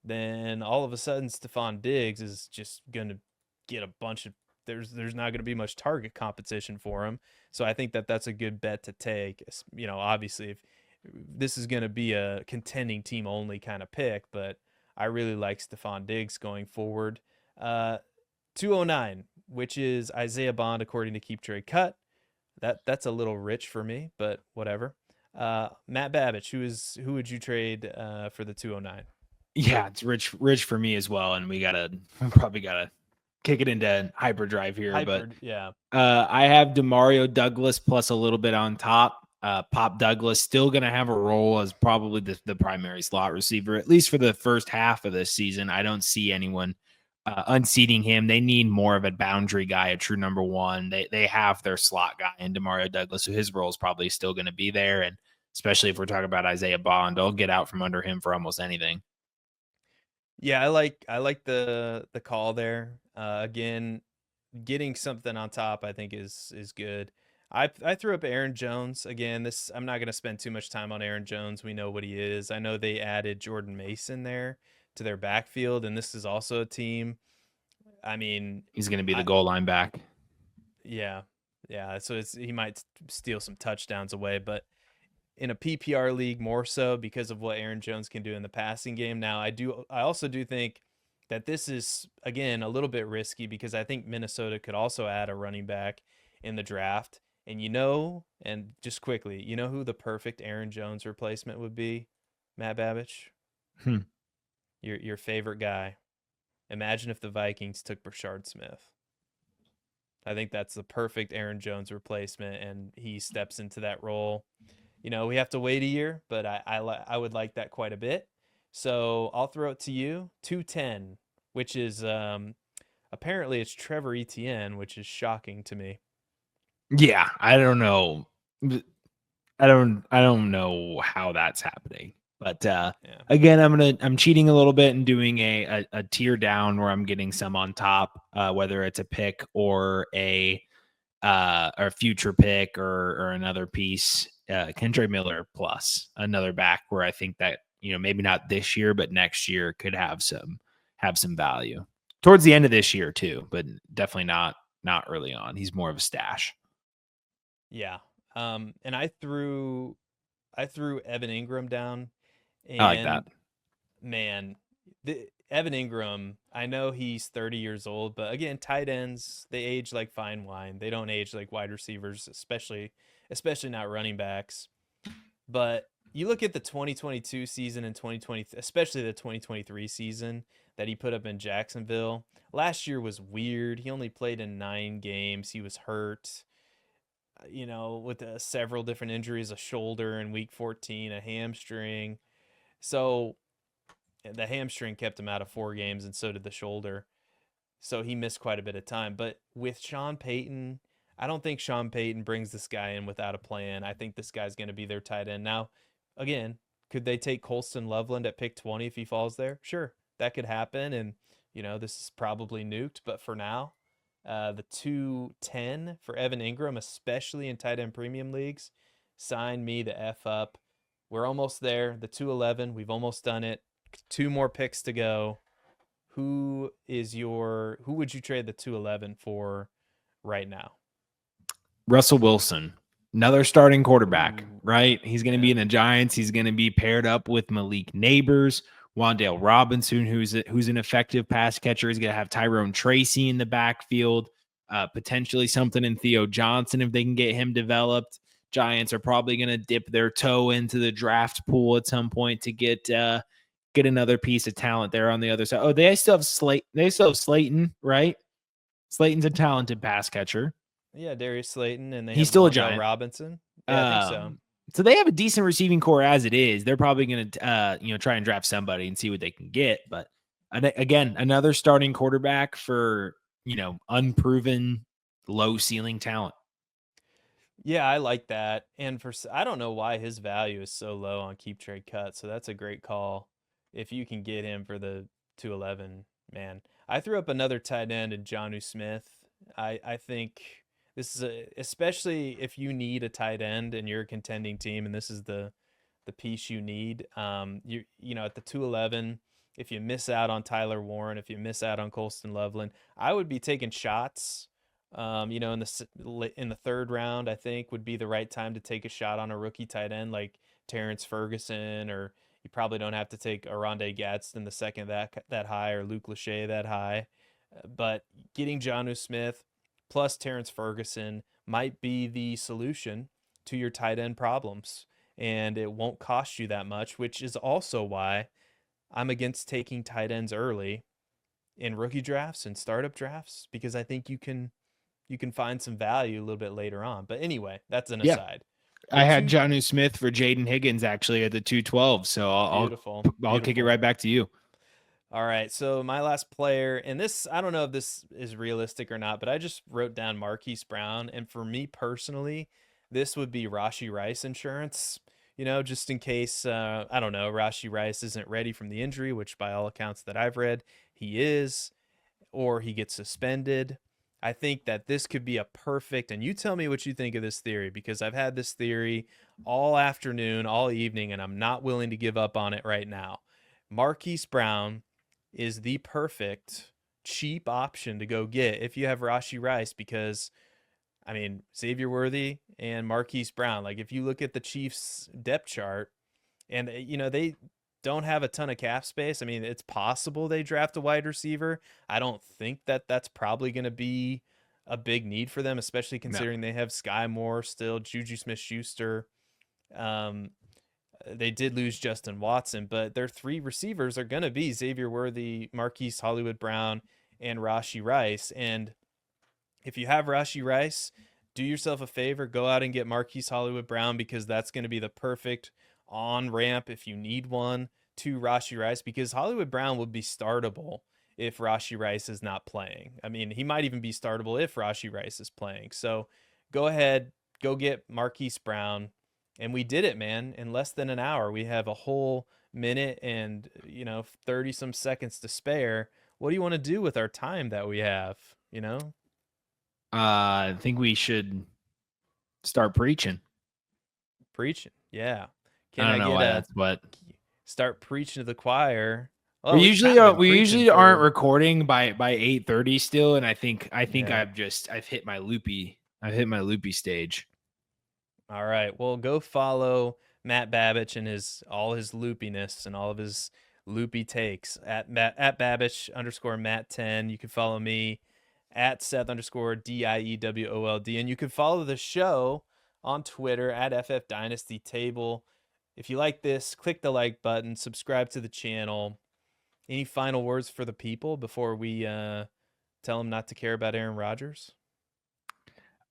then all of a sudden Stephon Diggs is just going to get a bunch of there's not going to be much target competition for him. So I think that that's a good bet to take. Obviously if this is going to be a contending team only kind of pick, but I really like Stephon Diggs going forward. 209, which is Isaiah Bond according to Keep Trade Cut. That's a little rich for me, but whatever. Matt Babich, who would you trade for the 209? Yeah, it's rich for me as well, and we probably gotta kick it into hyperdrive here. But yeah. I have Demario Douglas plus a little bit on top. Pop Douglas still going to have a role as probably the primary slot receiver, at least for the first half of this season. I don't see anyone unseating him. They need more of a boundary guy, a true number one. They have their slot guy in Demario Douglas, so his role is probably still going to be there. And especially if we're talking about Isaiah Bond, they'll get out from under him for almost anything. Yeah, I like the call there. Again, getting something on top, I think is good. I threw up Aaron Jones again. I'm not going to spend too much time on Aaron Jones. We know what he is. I know they added Jordan Mason there to their backfield, and this is also a team. I mean, he's going to be the goal line back. Yeah. So he might steal some touchdowns away, but in a PPR league more so because of what Aaron Jones can do in the passing game. Now, I also do think that this is, again, a little bit risky because I think Minnesota could also add a running back in the draft. And and just quickly, who the perfect Aaron Jones replacement would be? Matt Babich? Your favorite guy. Imagine if the Vikings took Brashard Smith. I think that's the perfect Aaron Jones replacement, and he steps into that role. We have to wait a year, but I would like that quite a bit. So I'll throw it to you, 210, which is apparently it's Trevor Etienne, which is shocking to me. Yeah, I don't know. I don't know how that's happening. But again, I'm cheating a little bit and doing a tier down where I'm getting some on top, whether it's a pick or a future pick or another piece. Kendre Miller plus another back where I think that maybe not this year, but next year could have some value towards the end of this year too, but definitely not early on. He's more of a stash. Yeah. And I threw Evan Ingram down. And I like that. Man, Evan Ingram, I know he's 30 years old, but again, tight ends, they age like fine wine. They don't age like wide receivers, especially not running backs. But you look at the 2022 season and 2020, especially the 2023 season that he put up in Jacksonville. Last year was weird. He only played in 9 games. He was hurt, with several different injuries, a shoulder in week 14, a hamstring. So the hamstring kept him out of 4 games, and so did the shoulder. So he missed quite a bit of time. But with Sean Payton, I don't think Sean Payton brings this guy in without a plan. I think this guy's going to be their tight end. Now, again, could they take Colston Loveland at pick 20 if he falls there? Sure. that could happen. And, this is probably nuked, but for now, the 210 for Evan Ingram, especially in tight end premium leagues, sign me the F up. We're almost there. The 211, we've almost done it. 2 more picks to go. Who would you trade the 211 for right now? Russell Wilson, another starting quarterback, Ooh, right? He's going to be in the Giants. He's going to be paired up with Malik Neighbors, Wan'Dale Robinson, who's an effective pass catcher. He's going to have Tyrone Tracy in the backfield, potentially something in Theo Johnson if they can get him developed. Giants are probably going to dip their toe into the draft pool at some point to get another piece of talent there on the other side. Oh, they still have Slayton, right? Slayton's a talented pass catcher. Yeah, Darius Slayton, and they He's have still a Wan'Dale Giant. Robinson. Yeah, I think so. So they have a decent receiving core as it is. They're probably going to, try and draft somebody and see what they can get. But again, another starting quarterback for, unproven low ceiling talent. Yeah, I like that. And I don't know why his value is so low on keep trade cut. So that's a great call. If you can get him for the 211, man. I threw up another tight end in Jonnu Smith. I think this is especially if you need a tight end and you're a contending team, and this is the piece you need. At the 211, if you miss out on Tyler Warren, if you miss out on Colston Loveland, I would be taking shots. In the third round, I think would be the right time to take a shot on a rookie tight end like Terrence Ferguson, or you probably don't have to take Aronde Gadsden the second that high, or Luke Lachey that high. But getting Jonnu Smith plus Terrence Ferguson might be the solution to your tight end problems, and it won't cost you that much, which is also why I'm against taking tight ends early in rookie drafts and startup drafts, because I think you can find some value a little bit later on. But anyway, that's an aside. I had Jonnu Smith for Jaden Higgins actually at the 212. So I'll kick it right back to you. All right. So my last player, and this, I don't know if this is realistic or not, but I just wrote down Marquise Brown. And for me personally, this would be Rashee Rice insurance, just in case, I don't know, Rashee Rice isn't ready from the injury, which by all accounts that I've read, he is, or he gets suspended. I think that this could be a perfect, and you tell me what you think of this theory, because I've had this theory all afternoon, all evening, and I'm not willing to give up on it right now. Marquise Brown is the perfect cheap option to go get if you have Rashee Rice, because Xavier Worthy and Marquise Brown, like if you look at the Chiefs depth chart, and they don't have a ton of cap space. It's possible they draft a wide receiver. I don't think that that's probably going to be a big need for them, especially considering they have Sky Moore still, Juju Smith-Schuster. They did lose Justin Watson, but their 3 receivers are going to be Xavier Worthy, Marquise Hollywood Brown, and Rashee Rice. And if you have Rashee Rice, do yourself a favor, go out and get Marquise Hollywood Brown, because that's going to be the perfect on ramp if you need one to Rashee Rice, because Hollywood Brown would be startable if Rashee Rice is not playing. He might even be startable if Rashee Rice is playing. So go ahead, go get Marquise Brown. And we did it, man. In less than an hour, we have a whole minute and 30 some seconds to spare. What do you want to do with our time that we have? I think we should start preaching. Preaching, yeah. I don't know why that's what. Start preaching to the choir. Well, we usually aren't recording by 8:30 still, and I think I've hit my loopy stage. All right. Well, go follow Matt Babich and all his loopiness and all of his loopy takes at Babbage_Matt10. You can follow me at Seth_DIEWOLD. And you can follow the show on Twitter at FF Dynasty Table. If you like this, click the like button, subscribe to the channel. Any final words for the people before we tell them not to care about Aaron Rodgers?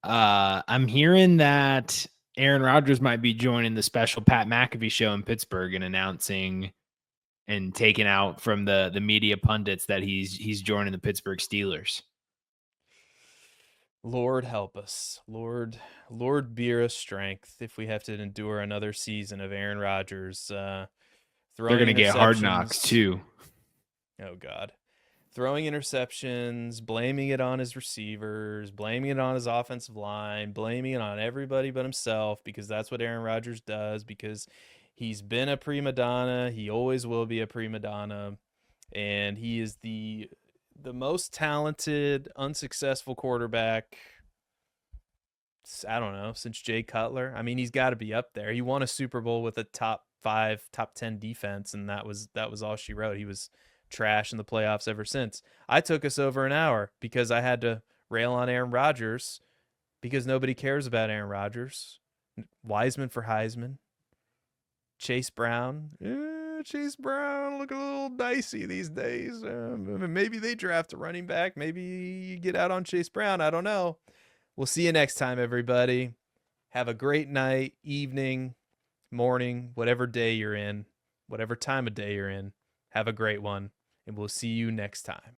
I'm hearing that Aaron Rodgers might be joining the special Pat McAfee show in Pittsburgh and announcing and taking out from the media pundits that he's joining the Pittsburgh Steelers. Lord help us. Lord bear us strength if we have to endure another season of Aaron Rodgers. They're going to get Hard Knocks too. Oh God. Throwing interceptions, blaming it on his receivers, blaming it on his offensive line, blaming it on everybody but himself, because that's what Aaron Rodgers does, because he's been a prima donna, he always will be a prima donna, and he is the most talented unsuccessful quarterback, I don't know, since Jay Cutler. I mean, he's got to be up there. He won a Super Bowl with a top 5, top 10 defense, and that was all she wrote. He was trash in the playoffs ever since. I took us over an hour because I had to rail on Aaron Rodgers because nobody cares about Aaron Rodgers. Wiseman for Heisman. Chase Brown. Chase Brown look a little dicey these days. Maybe they draft a running back. Maybe you get out on Chase Brown. I don't know. We'll see you next time, everybody. Have a great night, evening, morning, whatever day you're in, whatever time of day you're in. Have a great one, and we'll see you next time.